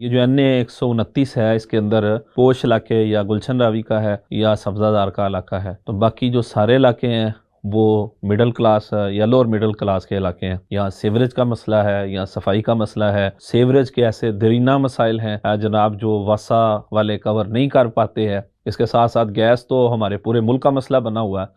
ये जो NA 129 है, इसके अंदर पोश इलाके या गुलशन रावी का है या सब्जादार का इलाका है। तो बाकी जो सारे इलाके हैं वो मिडिल क्लास या लोअर मिडिल क्लास के इलाके हैं। यहाँ सीवरेज का मसला है, यहाँ सफाई का मसला है। सीवरेज के ऐसे दरीना मसाइल हैं जनाब जो वासा वाले कवर नहीं कर पाते हैं। इसके साथ साथ गैस तो हमारे पूरे मुल्क का मसला बना हुआ है।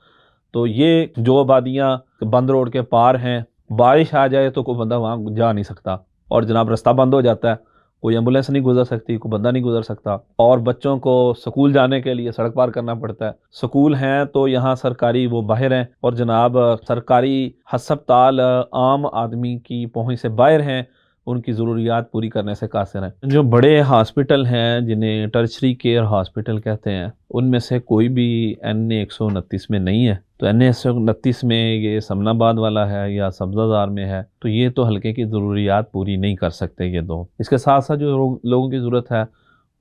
तो ये जो आबादियाँ बंद रोड के पार हैं, बारिश आ जाए तो कोई बंदा वहाँ जा नहीं सकता और जनाब रास्ता बंद हो जाता है, कोई एम्बुलेंस नहीं गुजर सकती, कोई बंदा नहीं गुजर सकता और बच्चों को स्कूल जाने के लिए सड़क पार करना पड़ता है। स्कूल हैं तो यहाँ सरकारी वो बाहर हैं और जनाब सरकारी हस्पताल आम आदमी की पहुंच से बाहर हैं, उनकी ज़रूरियात पूरी करने से कासिर हैं। जो बड़े हॉस्पिटल हैं जिन्हें टर्शरी केयर हॉस्पिटल कहते हैं, उनमें से कोई भी NA 129 में नहीं है। तो NA 129 में ये समनाबाद वाला है या सब्जादार में है, तो ये तो हल्के की ज़रूरियात पूरी नहीं कर सकते ये दो। इसके साथ साथ जो लोगों की ज़रूरत है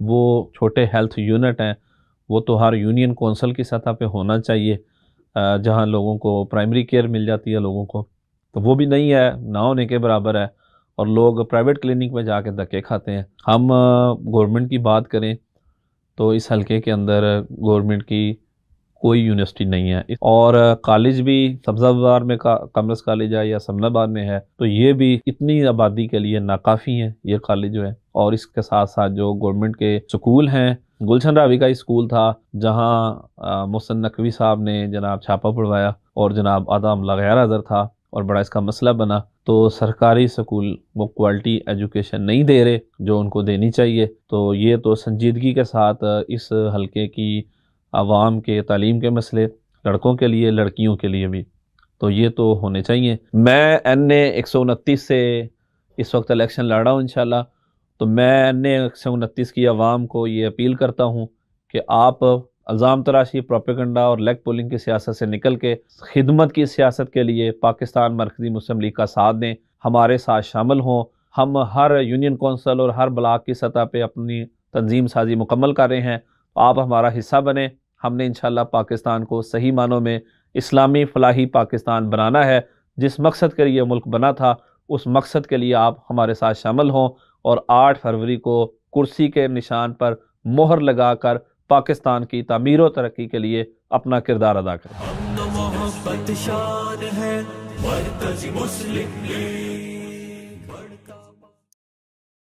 वो छोटे हेल्थ यूनिट हैं, वो तो हर यूनियन कौंसिल की सतह पे होना चाहिए जहाँ लोगों को प्राइमरी केयर मिल जाती है लोगों को, तो वो भी नहीं है, ना होने के बराबर है और लोग प्राइवेट क्लिनिक में जाके धक्के खाते हैं। हम गवर्नमेंट की बात करें तो इस हलके के अंदर गवर्नमेंट की कोई यूनिवर्सिटी नहीं है और कॉलेज भी सब्जाबाद में कॉमर्स कॉलेज है या समनाबाद में है, तो ये भी इतनी आबादी के लिए नाकाफ़ी है ये कॉलेज जो है। और इसके साथ साथ जो गवर्नमेंट के स्कूल हैं, गुलशन रावी का स्कूल था जहाँ मोहसिन नकवी साहब ने जनाब छापा पड़वाया और जनाब आधा अमला गैर हाज़िर था और बड़ा इसका मसला बना। तो सरकारी स्कूल वो क्वालिटी एजुकेशन नहीं दे रहे जो उनको देनी चाहिए। तो ये तो संजीदगी के साथ इस हलके की आवाम के तालीम के मसले, लड़कों के लिए लड़कियों के लिए भी, तो ये तो होने चाहिए। मैं NA 129 से इस वक्त इलेक्शन लड़ रहा हूँ इंशाल्लाह। तो मैं NA 129 की आवाम को ये अपील करता हूँ कि आप अल्ज़ाम तराशी, प्रोपेगेंडा और लेग पुलिंग की सियासत से निकल के खिदमत की सियासत के लिए पाकिस्तान मरकज़ी मुस्लिम लीग का साथ दें, हमारे साथ शामिल हों। हम हर यूनियन कौंसिल और हर ब्लॉक की सतह पे अपनी तंजीम साजी मुकम्मल कर रहे हैं, आप हमारा हिस्सा बने। हमने इंशाल्लाह पाकिस्तान को सही मानों में इस्लामी फलाही पाकिस्तान बनाना है। जिस मकसद के लिए मुल्क बना था उस मकसद के लिए आप हमारे साथ शामिल हों और 8 फरवरी को कुर्सी के निशान पर मोहर लगाकर पाकिस्तान की तामीर और तरक्की के लिए अपना किरदार अदा करें।